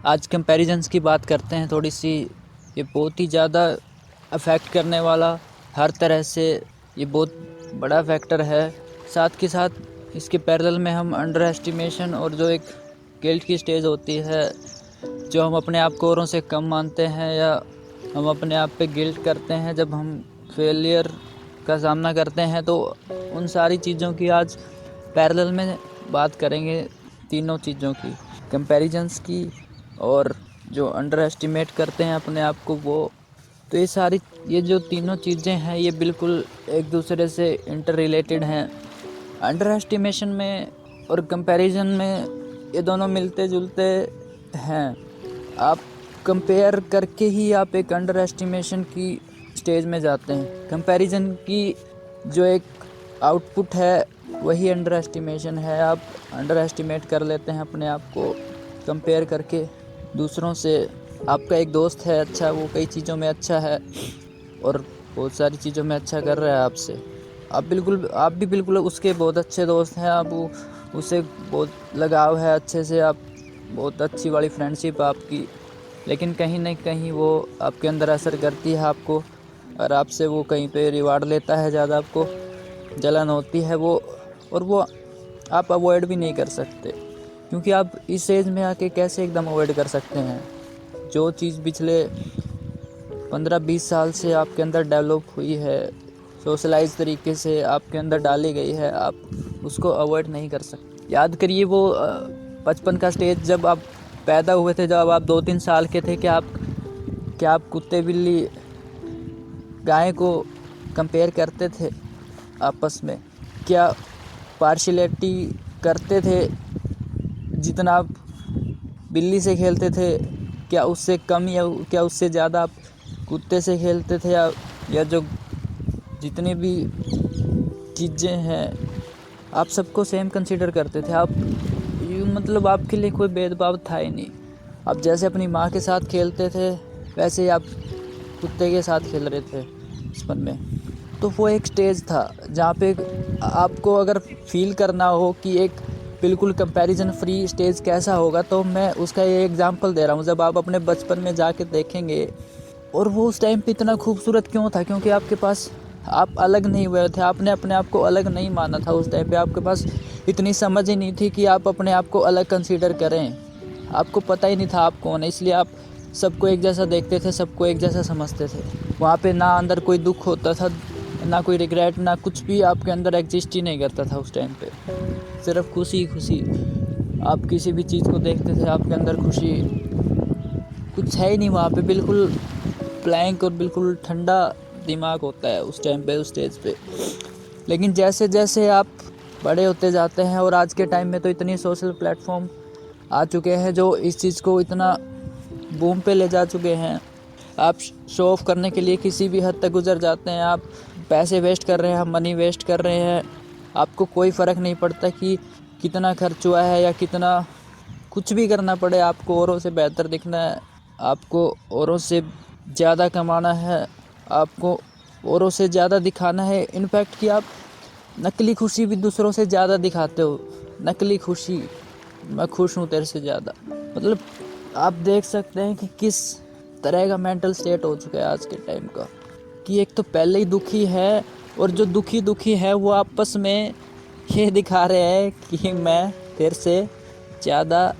आज कंपैरिजंस की बात करते हैं थोड़ी सी। ये बहुत ही ज़्यादा अफेक्ट करने वाला, हर तरह से ये बहुत बड़ा फैक्टर है। साथ के साथ इसके पैरेलल में हम अंडर एस्टिमेशन और जो एक गिल्ट की स्टेज होती है, जो हम अपने आप को औरों से कम मानते हैं या हम अपने आप पे गिल्ट करते हैं जब हम फेलियर का सामना करते हैं, तो उन सारी चीज़ों की आज पैरेलल में बात करेंगे। तीनों चीज़ों की, कंपैरिजंस की और जो अंडर एस्टिमेट करते हैं अपने आप को वो। तो ये जो तीनों चीज़ें हैं ये बिल्कुल एक दूसरे से इंटर रिलेटेड हैं। अंडर एस्टिमेशन में और कंपैरिजन में ये दोनों मिलते जुलते हैं। आप कंपेयर करके ही आप एक अंडर एस्टिमेशन की स्टेज में जाते हैं। कंपैरिजन की जो एक आउटपुट है वही अंडर एस्टिमेशन है। आप अंडर एस्टिमेट कर लेते हैं अपने आप को कंपेयर करके दूसरों से। आपका एक दोस्त है अच्छा, वो कई चीज़ों में अच्छा है और बहुत सारी चीज़ों में अच्छा कर रहा है आपसे। आप भी बिल्कुल उसके बहुत अच्छे दोस्त हैं। आप उससे बहुत लगाव है अच्छे से, आप बहुत अच्छी वाली फ्रेंडशिप आपकी। लेकिन कहीं न कहीं वो आपके अंदर असर करती है आपको, और आपसे वो कहीं पे रिवार्ड लेता है ज़्यादा, आपको जलन होती है वो, और वो आप अवॉइड भी नहीं कर सकते। क्योंकि आप इस एज में आके कैसे एकदम अवॉइड कर सकते हैं? जो चीज़ पिछले 15-20 साल से आपके अंदर डेवलप हुई है, सोशलाइज तरीके से आपके अंदर डाली गई है, आप उसको अवॉइड नहीं कर सकते। याद करिए वो बचपन का स्टेज, जब आप पैदा हुए थे, जब आप 2-3 साल के थे, क्या आप कुत्ते बिल्ली गाय को कंपेयर करते थे आपस में? क्या पार्शियलिटी करते थे? जितना आप बिल्ली से खेलते थे, क्या उससे कम या क्या उससे ज़्यादा आप कुत्ते से खेलते थे? या जो जितनी भी चीज़ें हैं आप सबको सेम कंसीडर करते थे। आप मतलब आपके लिए कोई भेदभाव था ही नहीं। आप जैसे अपनी माँ के साथ खेलते थे वैसे ही आप कुत्ते के साथ खेल रहे थे बचपन में। तो वो एक स्टेज था जहाँ पे आपको अगर फील करना हो कि एक बिल्कुल कंपैरिजन फ्री स्टेज कैसा होगा, तो मैं उसका ये एग्जांपल दे रहा हूँ। जब आप अपने बचपन में जाके देखेंगे, और वो उस टाइम पे इतना खूबसूरत क्यों था? क्योंकि आपके पास, आप अलग नहीं हुए थे, आपने अपने आप को अलग नहीं माना था। उस टाइम पे आपके पास इतनी समझ ही नहीं थी कि आप अपने आप को अलग कंसीडर करें। आपको पता ही नहीं था आप कौन है, इसलिए आप सबको एक जैसा देखते थे, सबको एक जैसा समझते थे। वहाँ पे ना अंदर कोई दुख होता था, ना कोई रिग्रेट, ना कुछ भी आपके अंदर एग्जिस्ट ही नहीं करता था उस टाइम पे। सिर्फ खुशी खुशी, आप किसी भी चीज़ को देखते थे आपके अंदर खुशी, कुछ है ही नहीं वहाँ पे। बिल्कुल ब्लैंक और बिल्कुल ठंडा दिमाग होता है उस टाइम पे, उस स्टेज पे। लेकिन जैसे जैसे आप बड़े होते जाते हैं, और आज के टाइम में तो इतनी सोशल प्लेटफॉर्म आ चुके हैं जो इस चीज़ को इतना बूम पे ले जा चुके हैं। आप शो ऑफ करने के लिए किसी भी हद तक गुजर जाते हैं। आप पैसे वेस्ट कर रहे हैं, मनी वेस्ट कर रहे हैं। आपको कोई फ़र्क नहीं पड़ता कि कितना खर्च हुआ है या कितना, कुछ भी करना पड़े, आपको औरों से बेहतर दिखना है, आपको औरों से ज़्यादा कमाना है, आपको औरों से ज़्यादा दिखाना है। इनफैक्ट कि आप नकली खुशी भी दूसरों से ज़्यादा दिखाते हो। नकली खुशी, मैं खुश हूँ तेरे से ज़्यादा। मतलब आप देख सकते हैं कि किस तरह का मेंटल स्टेट हो चुका है आज के टाइम का, कि एक तो पहले ही दुखी है, और जो दुखी है वो आपस में ये दिखा रहे हैं कि मैं तेरे से ज़्यादा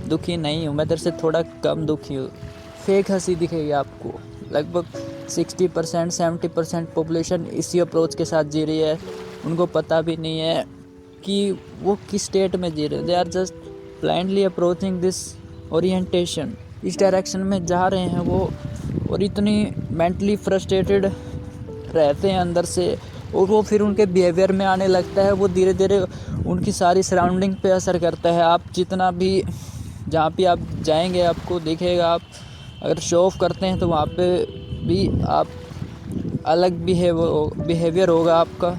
दुखी नहीं हूँ, मैं तेरे से थोड़ा कम दुखी हूँ। फेक हंसी दिखेगी आपको। लगभग 60% 70% पॉपुलेशन इसी अप्रोच के साथ जी रही है। उनको पता भी नहीं है कि वो किस स्टेट में जी रहे हैं। They are just blindly approaching this orientation. इस डायरेक्शन में जा रहे हैं वो, और इतनी मेंटली फ्रस्ट्रेटेड रहते हैं अंदर से, और वो फिर उनके बिहेवियर में आने लगता है। वो धीरे धीरे उनकी सारी सराउंडिंग पे असर करता है। आप जितना भी, जहाँ भी आप जाएंगे आपको दिखेगा, आप अगर शो ऑफ करते हैं तो वहाँ पे भी आप अलग बिहेवियर होगा आपका,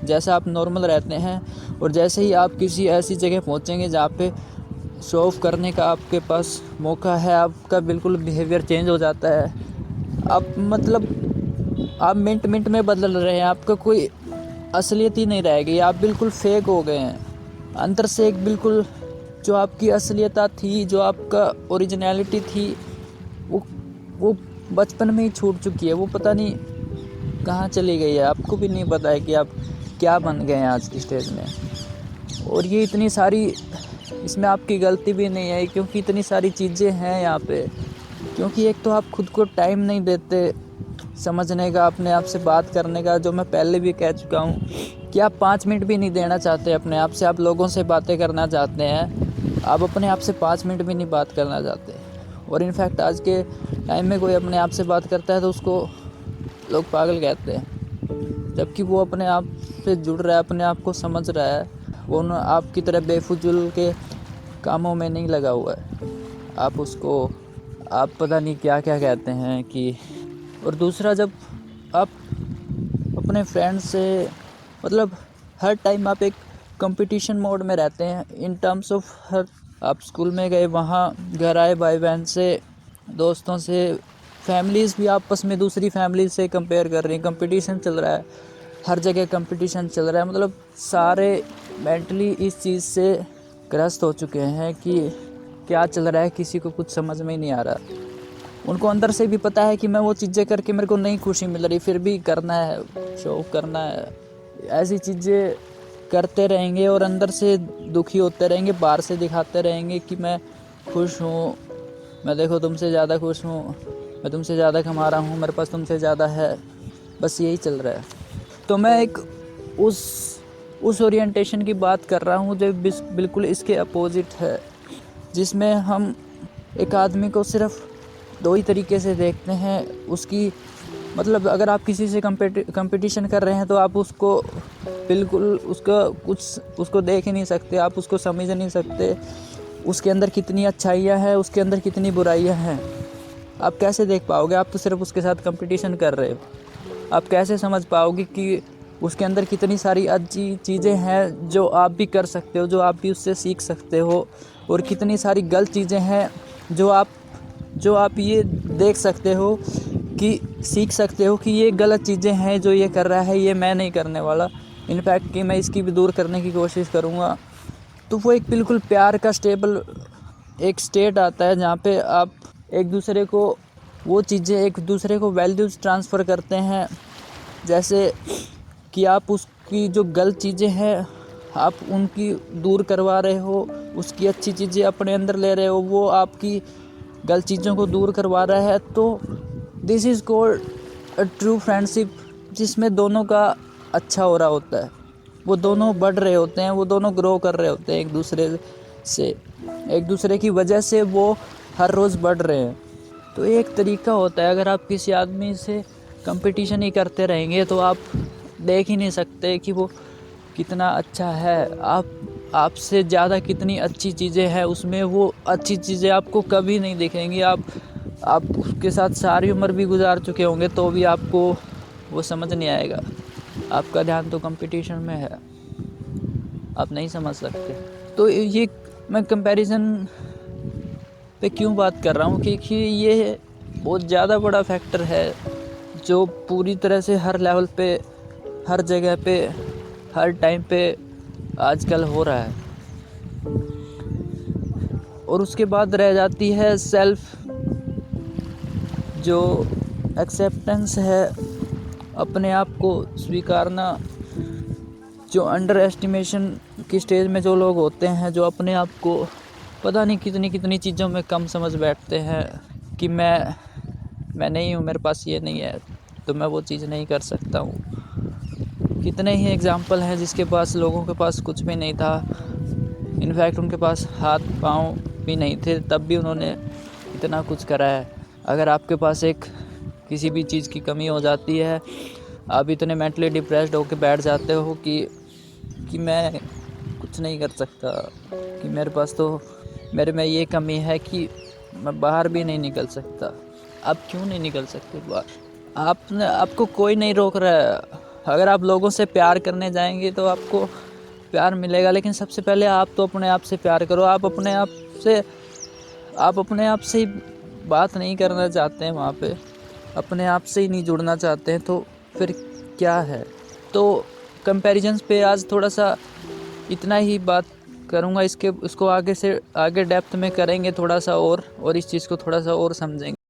जैसा आप नॉर्मल रहते हैं। और जैसे ही आप किसी ऐसी जगह पहुँचेंगे जहाँ पे शो ऑफ करने का आपके पास मौका है, आपका बिल्कुल बिहेवियर चेंज हो जाता है। आप मतलब आप मिनट में बदल रहे हैं, आपका कोई असलियत ही नहीं रहेगी, आप बिल्कुल फेक हो गए हैं। अंदर से एक बिल्कुल जो आपकी असलियता थी, जो आपका ओरिजिनलिटी थी, वो वो बचपन में ही छूट चुकी है। वो पता नहीं कहाँ चली गई है, आपको भी नहीं पता है कि आप क्या बन गए हैं आज की स्टेज में। और ये इतनी सारी, इसमें आपकी गलती भी नहीं है, क्योंकि इतनी सारी चीज़ें हैं यहाँ पे। क्योंकि एक तो आप खुद को टाइम नहीं देते समझने का, अपने आप से बात करने का, जो मैं पहले भी कह चुका हूँ कि आप 5 मिनट भी नहीं देना चाहते अपने आप से। आप लोगों से बातें करना चाहते हैं, आप अपने आप से 5 मिनट भी नहीं बात करना चाहते। और इनफैक्ट आज के टाइम में कोई अपने आप से बात करता है तो उसको लोग पागल कहते हैं, जबकि वो अपने आप से जुड़ रहा है, अपने आप को समझ रहा है। वो न आपकी तरह बेफुजूल के कामों में नहीं लगा हुआ है। आप पता नहीं क्या क्या कहते हैं कि। और दूसरा, जब आप अपने फ्रेंड से मतलब हर टाइम आप एक कंपटीशन मोड में रहते हैं इन टर्म्स ऑफ आप स्कूल में गए, वहाँ घर आए, भाई बहन से, दोस्तों से, फैमिलीज़ भी आपस में दूसरी फैमिली से कंपेयर कर रही हैं, कंपटीशन चल रहा है, हर जगह कंपटीशन चल रहा है। मतलब सारे मेंटली इस चीज़ से ग्रस्त हो चुके हैं कि क्या चल रहा है किसी को कुछ समझ में ही नहीं आ रहा। उनको अंदर से भी पता है कि मैं वो चीज़ें करके मेरे को नहीं खुशी मिल रही, फिर भी करना है, शो करना है। ऐसी चीज़ें करते रहेंगे और अंदर से दुखी होते रहेंगे, बाहर से दिखाते रहेंगे कि मैं खुश हूँ, मैं देखो तुमसे ज़्यादा खुश हूँ, मैं तुमसे ज़्यादा कमा रहा हूँ, मेरे पास तुमसे ज़्यादा है। बस यही चल रहा है। तो मैं एक उस ओरिएंटेशन की बात कर रहा हूँ जो बिल्कुल इसके अपोजिट है, जिसमें हम एक आदमी को सिर्फ 2 ही तरीके से देखते हैं। उसकी मतलब अगर आप किसी से कंपटीशन कर रहे हैं तो आप उसको बिल्कुल उसको देख ही नहीं सकते, आप उसको समझ नहीं सकते, उसके अंदर कितनी अच्छाइयाँ हैं, उसके अंदर कितनी बुराइयाँ हैं। आप कैसे देख पाओगे? आप तो सिर्फ उसके साथ कंपटीशन कर रहे हो। आप कैसे समझ पाओगे कि उसके अंदर कितनी सारी अच्छी चीज़ें हैं जो आप भी कर सकते हो, जो आप भी उससे सीख सकते हो, और कितनी सारी गलत चीज़ें हैं जो आप ये देख सकते हो कि सीख सकते हो कि ये गलत चीज़ें हैं जो ये कर रहा है, ये मैं नहीं करने वाला, इनफैक्ट कि मैं इसकी भी दूर करने की कोशिश करूँगा। तो वो एक बिल्कुल प्यार का एक स्टेट आता है जहाँ पे आप एक दूसरे को वो चीज़ें, एक दूसरे को वैल्यूज़ ट्रांसफ़र करते हैं। जैसे कि आप उसकी जो गलत चीज़ें हैं आप उनकी दूर करवा रहे हो, उसकी अच्छी चीज़ें अपने अंदर ले रहे हो, वो आपकी गलत चीज़ों को दूर करवा रहा है। तो this is called a true friendship, जिसमें दोनों का अच्छा हो रहा होता है, वो दोनों बढ़ रहे होते हैं, वो दोनों ग्रो कर रहे होते हैं एक दूसरे की वजह से वो हर रोज़ बढ़ रहे हैं। तो एक तरीका होता है, अगर आप किसी आदमी से कंपटीशन ही करते रहेंगे तो आप देख ही नहीं सकते कि वो कितना अच्छा है, आपसे ज़्यादा कितनी अच्छी चीज़ें हैं उसमें। वो अच्छी चीज़ें आपको कभी नहीं दिखेंगी। आप उसके साथ सारी उम्र भी गुजार चुके होंगे तो भी आपको वो समझ नहीं आएगा। आपका ध्यान तो कंपटीशन में है, आप नहीं समझ सकते। तो ये मैं कंपैरिजन पे क्यों बात कर रहा हूँ, क्योंकि ये बहुत ज़्यादा बड़ा फैक्टर है जो पूरी तरह से हर लेवल पे, हर जगह पे, हर टाइम पे आजकल हो रहा है। और उसके बाद रह जाती है जो एक्सेप्टेंस है, अपने आप को स्वीकारना। जो अंडर एस्टिमेशन की स्टेज में जो लोग होते हैं, जो अपने आप को पता नहीं कितनी कितनी चीज़ों में कम समझ बैठते हैं कि मैं नहीं हूँ, मेरे पास ये नहीं है तो मैं वो चीज़ नहीं कर सकता हूँ। कितने ही एग्ज़ाम्पल हैं जिसके पास, लोगों के पास कुछ भी नहीं था, इनफैक्ट उनके पास हाथ पाँव भी नहीं थे, तब भी उन्होंने इतना कुछ करा है। अगर आपके पास किसी भी चीज़ की कमी हो जाती है, आप इतने मेंटली डिप्रेस्ड होकर बैठ जाते हो कि मैं कुछ नहीं कर सकता, कि मेरे पास तो मेरे में ये कमी है कि मैं बाहर भी नहीं निकल सकता। आप क्यों नहीं निकल सकते बाहर? आपको कोई नहीं रोक रहा है। अगर आप लोगों से प्यार करने जाएंगे तो आपको प्यार मिलेगा, लेकिन सबसे पहले आप तो अपने आप से प्यार करो। आप अपने आप से ही बात नहीं करना चाहते हैं, वहाँ पे अपने आप से ही नहीं जुड़ना चाहते हैं, तो फिर क्या है? तो कंपैरिजन्स पे आज थोड़ा सा इतना ही बात करूँगा। इसको आगे से आगे डेप्थ में करेंगे थोड़ा सा और इस चीज़ को थोड़ा सा और समझेंगे।